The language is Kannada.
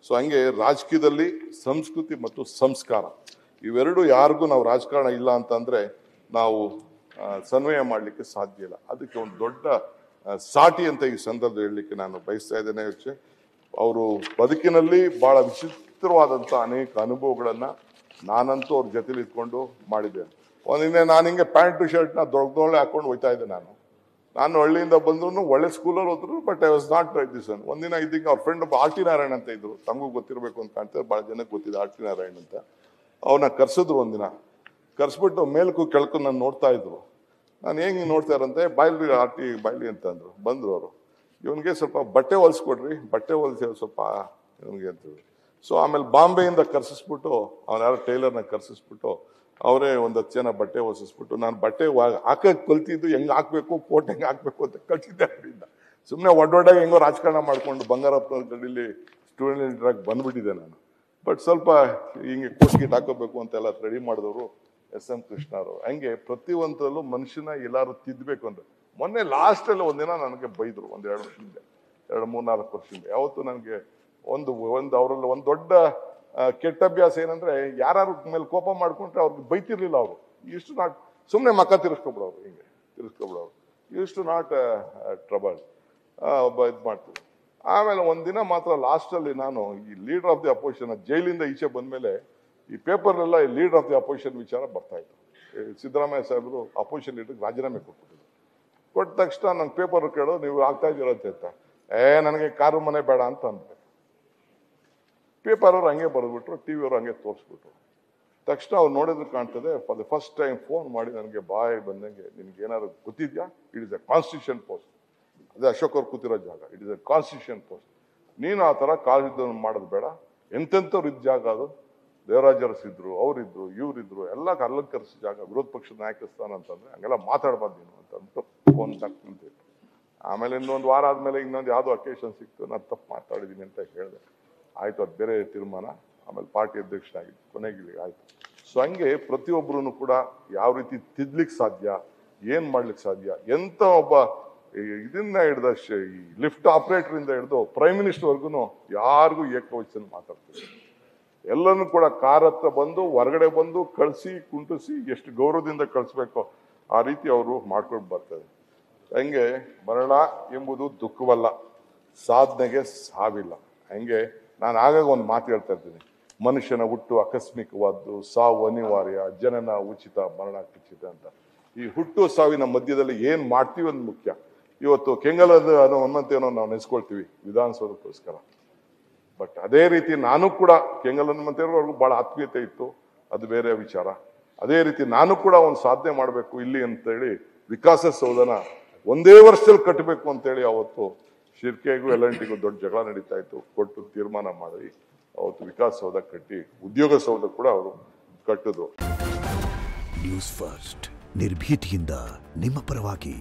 ಸೊ ಹಂಗೆ ರಾಜಕೀಯದಲ್ಲಿ ಸಂಸ್ಕೃತಿ ಮತ್ತು ಸಂಸ್ಕಾರ ಇವೆರಡು ಯಾರಿಗೂ ನಾವು ರಾಜಕಾರಣ ಇಲ್ಲ ಅಂತಂದ್ರೆ ನಾವು ಸನ್ವಯ ಮಾಡಲಿಕ್ಕೆ ಸಾಧ್ಯ ಇಲ್ಲ. ಅದಕ್ಕೆ ಒಂದು ದೊಡ್ಡ ಸಾಟಿ ಅಂತ ಈ ಸಂದರ್ಭದಲ್ಲಿ ಹೇಳಲಿಕ್ಕೆ ನಾನು ಬಯಸ್ತಾ ಇದ್ದೇನೆ. ಅವರು ಬದುಕಿನಲ್ಲಿ ಬಹಳ ವಿಚಿತ್ರವಾದಂಥ ಅನೇಕ ಅನುಭವಗಳನ್ನ ನಾನಂತೂ ಅವ್ರ ಜೊತೆಲಿ ಇಟ್ಕೊಂಡು ಮಾಡಿದ್ದೇನೆ. ಒಂದಿನ ನಾನು ಹಿಂಗೆ ಪ್ಯಾಂಟು ಶರ್ಟ್ನ ದೊಡ್ಡದೊಳ್ಳೆ ಹಾಕೊಂಡು ಹೋಗ್ತಾ ಇದ್ದೆ. ನಾನು ಹಳ್ಳಿಯಿಂದ ಬಂದ್ರು ಒಳ್ಳೆ ಸ್ಕೂಲಲ್ಲಿ ಹೋದ್ರು, but I was not write this. ಒಂದಿನ ಇದ್ದಂಗೆ ಅವ್ರ ಫ್ರೆಂಡ್ ಒಬ್ಬ ಆರ್ ಟಿ ನಾರಾಯಣ್ ಅಂತ ಇದ್ರು, ತಮಗೂ ಗೊತ್ತಿರಬೇಕು ಅಂತ ಕಾಣ್ತಾರೆ, ಭಾಳ ಜನಕ್ಕೆ ಗೊತ್ತಿದೆ ಆರ್ ಟಿ ನಾರಾಯಣ್ ಅಂತ. ಅವನ್ನ ಕರ್ಸಿದ್ರು ಒಂದಿನ, ಕರ್ಸ್ಬಿಟ್ಟು ಮೇಲ್ಕು ಕೆಳಕು ನಾನು ನೋಡ್ತಾ ಇದ್ರು. ನಾನು ಹೆಂಗೆ ನೋಡ್ತಾ ಇರಂತೆ, ಬಾಯ್ಲಿ ಆರ್ ಟಿ ಬಾಯ್ಲಿ ಅಂತಂದ್ರು. ಬಂದ್ರು ಅವರು, ಇವನಿಗೆ ಸ್ವಲ್ಪ ಬಟ್ಟೆ ಹೊಲಿಸ್ಕೊಡ್ರಿ, ಬಟ್ಟೆ ಹೊಲಿಸಿ ಸ್ವಲ್ಪ ಇವನಿಗೆ ಅಂತೇಳಿ. ಸೊ ಆಮೇಲೆ ಬಾಂಬೆಯಿಂದ ಕರ್ಸಿಸ್ಬಿಟ್ಟು ಅವ್ನು ಯಾರೋ ಟೈಲರ್ನ ಕರ್ಸಿಸ್ಬಿಟ್ಟು ಅವರೇ ಒಂದು 10 ಜನ ಬಟ್ಟೆ ಹೊಲಿಸ್ಬಿಟ್ಟು, ನಾನು ಬಟ್ಟೆ ಹಾಕಕ್ಕೆ ಕಲ್ತಿದ್ದು ಹೆಂಗೆ ಹಾಕ್ಬೇಕು, ಕೋಟ್ ಹೆಂಗೆ ಹಾಕ್ಬೇಕು ಅಂತ ಕಲ್ತಿದ್ದೆ ಅವರಿಂದ. ಸುಮ್ಮನೆ ಒಡ್ಡೊಡ್ಡಾಗಿ ಹೆಂಗೋ ರಾಜಕಾರಣ ಮಾಡ್ಕೊಂಡು ಬಂಗಾರಪ್ಪ ಗಡಿಲಿ ಸ್ಟೂಡೆಂಟ್ ಲೀಡರಾಗಿ ಬಂದ್ಬಿಟ್ಟಿದ್ದೆ ನಾನು. ಬಟ್ ಸ್ವಲ್ಪ ಹಿಂಗೆ ಕೋಟ್ ಗೀಟ್ ಹಾಕೋಬೇಕು ಅಂತೆಲ್ಲ ರೆಡಿ ಮಾಡಿದವರು SM ಕೃಷ್ಣ ಅವರು. ಹಂಗೆ ಪ್ರತಿಯೊಂದರಲ್ಲೂ ಮನುಷ್ಯನ ಎಲ್ಲಾರು ತಿದ್ದಬೇಕು ಅಂತ. ಮೊನ್ನೆ ಲಾಸ್ಟಲ್ಲಿ ಒಂದಿನ ನನಗೆ ಬೈದರು, 2 ವರ್ಷ ಹಿಂದೆ, 3-4 ವರ್ಷ ಹಿಂದೆ. ಯಾವತ್ತು ನನಗೆ ಒಂದು ಅವರಲ್ಲಿ ಒಂದು ದೊಡ್ಡ ಕೆಟ್ಟ ಅಭ್ಯಾಸ ಏನಂದ್ರೆ, ಯಾರು ಮೇಲೆ ಕೋಪ ಮಾಡ್ಕೊಂಡ್ರೆ ಅವ್ರಿಗೆ ಬೈತಿರ್ಲಿಲ್ಲ ಅವರು. ಇಷ್ಟು ನಾಟ್ ಸುಮ್ಮನೆ ಮಕ್ಕ ತಿರ್ಸ್ಕೊಬಿಡೋರು, ಹಿಂಗೆ ತಿರ್ಸ್ಕೊಬಿಡೋರು, ಇಷ್ಟು ನಾಟ್ ಟ್ರಬಲ್ ಇದು ಮಾಡ್ತೀವಿ. ಆಮೇಲೆ ಒಂದಿನ ಮಾತ್ರ ಲಾಸ್ಟಲ್ಲಿ ನಾನು ಈ ಲೀಡರ್ ಆಫ್ ದಿ ಅಪೋಸಿಷನ್ ಜೈಲಿಂದ ಈಚೆ ಬಂದ್ಮೇಲೆ ಈ ಪೇಪರ್ನೆಲ್ಲ ಈ ಲೀಡರ್ ಆಫ್ ದಿ ಅಪೋಸಿಷನ್ ವಿಚಾರ ಬರ್ತಾ ಇತ್ತು. ಸಿದ್ದರಾಮಯ್ಯ ಸಾಹೇಬರು ಅಪೋಸಿಷನ್ ಲೀಡರ್ಗೆ ರಾಜೀನಾಮೆ ಕೊಟ್ಬಿಟ್ಟಿದ್ರು. ಕೊಟ್ಟ ತಕ್ಷಣ ನಂಗೆ ಪೇಪರ್ ಕೇಳೋದು, ನೀವು ಆಗ್ತಾ ಇದ್ದೀರಂತೆ ಅಂತ. ನನಗೆ ಕಾರು ಮನೆ ಬೇಡ ಅಂತ ಅಂದ್ಬಿಟ್ಟೆ. ಪೇಪರ್ ಅವ್ರು ಹಂಗೆ ಬರೆದ್ಬಿಟ್ರು, TV ಅವ್ರು ಹಂಗೆ ತೋರಿಸ್ಬಿಟ್ರು. ತಕ್ಷಣ ಅವ್ರು ನೋಡಿದ್ರು ಕಾಣ್ತದೆ, for the first time phone ಮಾಡಿ ನನಗೆ ಬಾಯ್ ಬಂದಂಗೆ, ನಿನ್ಗೆ ಏನಾದ್ರು ಗೊತ್ತಿದ್ಯಾ, it is a constitution post, ಅದೇ ಅಶೋಕ್ ಅವ್ರು ಕೂತಿರೋ ಜಾಗ, it is a constitution post, ನೀನು ಆ ಥರ ಕಾಳಜಿದ್ದನ್ನು ಮಾಡೋದು ಬೇಡ, ಎಂತೆಂಥವ್ರು ಇದ್ದ ಜಾಗ ಅದು, ದೇವರಾಜರಸ್ ಇದ್ರು, ಅವರಿದ್ರು, ಇವರಿದ್ರು, ಎಲ್ಲ ಅಲಂಕರಿಸಿದ ಜಾಗ, ವಿರೋಧ ಪಕ್ಷದ ನಾಯಕ ಸ್ಥಾನ ಅಂತಂದ್ರೆ ಹಂಗೆಲ್ಲ ಮಾತಾಡ್ಬಾರ್ದು ನೀನು ಅಂತ ಅಂದ್ಬಿಟ್ಟು ಫೋನ್ ತಕ್ಕಂತ. ಆಮೇಲೆ ಇನ್ನೊಂದು ವಾರ ಆದ್ಮೇಲೆ ಇನ್ನೊಂದು ಯಾವುದೋ ಅಕೇಶನ್ ಸಿಕ್ತು, ನಾನು ತಪ್ಪು ಮಾತಾಡಿದ್ದೀನಿ ಅಂತ ಹೇಳಿದೆ. ಆಯ್ತು, ಅದು ಬೇರೆ ತೀರ್ಮಾನ. ಆಮೇಲೆ ಪಾರ್ಟಿ ಅಧ್ಯಕ್ಷನಾಗಿದ್ದು, ಕೊನೆಗೆ ಆಯ್ತು. ಸೊ ಹಂಗೆ ಪ್ರತಿಯೊಬ್ಬರೂ ಕೂಡ ಯಾವ ರೀತಿ ತಿದ್ಲಿಕ್ಕೆ ಸಾಧ್ಯ, ಏನ್ ಮಾಡ್ಲಿಕ್ಕೆ ಸಾಧ್ಯ, ಎಂತ ಒಬ್ಬ ಇದನ್ನ ಹಿಡ್ದ ಈ ಲಿಫ್ಟ್ ಆಪರೇಟರ್ ಇಂದ ಹಿಡಿದು ಪ್ರೈಮ್ ಮಿನಿಸ್ಟರ್ ವರ್ಗು ಯಾರಿಗೂ ಏಕವಚನ ಮಾತಾಡ್ತಾರೆ. ಎಲ್ಲನೂ ಕೂಡ ಕಾರ್ ಹತ್ರ ಬಂದು ಹೊರಗಡೆ ಬಂದು ಕಳಿಸಿ ಕುಂಟಿಸಿ ಎಷ್ಟು ಗೌರವದಿಂದ ಕಳಿಸ್ಬೇಕೋ ಆ ರೀತಿ ಅವರು ಮಾಡ್ಕೊಂಡು ಬರ್ತಾರೆ. ಹಂಗೆ ಮರಣ ಎಂಬುದು ದುಃಖವಲ್ಲ, ಸಾಧನೆಗೆ ಸಾವಿಲ್ಲ. ಹಂಗೆ ನಾನು ಆಗಾಗ ಒಂದು ಮಾತು ಹೇಳ್ತಾ ಇರ್ತೀನಿ, ಮನುಷ್ಯನ ಹುಟ್ಟು ಆಕಸ್ಮಿಕವಾದ್ದು, ಸಾವು ಅನಿವಾರ್ಯ, ಜನನ ಉಚಿತ, ಮರಣ ಖಚಿತ ಅಂತ. ಈ ಹುಟ್ಟು ಸಾವಿನ ಮಧ್ಯದಲ್ಲಿ ಏನ್ ಮಾಡ್ತೀವಿ ಅಂತ ಮುಖ್ಯ. ಇವತ್ತು ಕೆಂಗಲದ ಅನ್ನೋ ಹನುಮಂತೇನೋ ನಾವು ನೆನೆಸ್ಕೊಳ್ತೀವಿ ವಿಧಾನಸೌಧಕ್ಕೋಸ್ಕರ. ಬಟ್ ಅದೇ ರೀತಿ ನಾನು ಕೂಡ ಕೆಂಗಲ್ ಹನುಮಂತೇನವರೆಗೂ ಬಹಳ ಆತ್ಮೀಯತೆ ಇತ್ತು, ಅದು ಬೇರೆ ವಿಚಾರ. ಅದೇ ರೀತಿ ನಾನು ಕೂಡ ಒಂದು ಸಾಧನೆ ಮಾಡಬೇಕು ಇಲ್ಲಿ ಅಂತೇಳಿ ವಿಕಾಸಸೌಧನ ಒಂದೇ ವರ್ಷದಲ್ಲಿ ಕಟ್ಟಬೇಕು ಅಂತೇಳಿ ಅವತ್ತು ಶಿರ್ಕೆಗೂ L&Tಗೂ ದೊಡ್ಡ ಜಗಳ ನಡೀತಾ ಇತ್ತು. ಕೊಟ್ಟು ತೀರ್ಮಾನ ಮಾಡಿ ಅವತ್ತು ವಿಕಾಸಸೌಧ ಕಟ್ಟಿ ಉದ್ಯೋಗ ಸೌಧ ಕೂಡ ಅವರು ಕಟ್ಟಿದ್ರು. ನ್ಯೂಸ್ ಫಸ್ಟ್ ನಿರ್ಭೀತಿಯಿಂದ ನಿಮ್ಮ ಪರವಾಗಿ.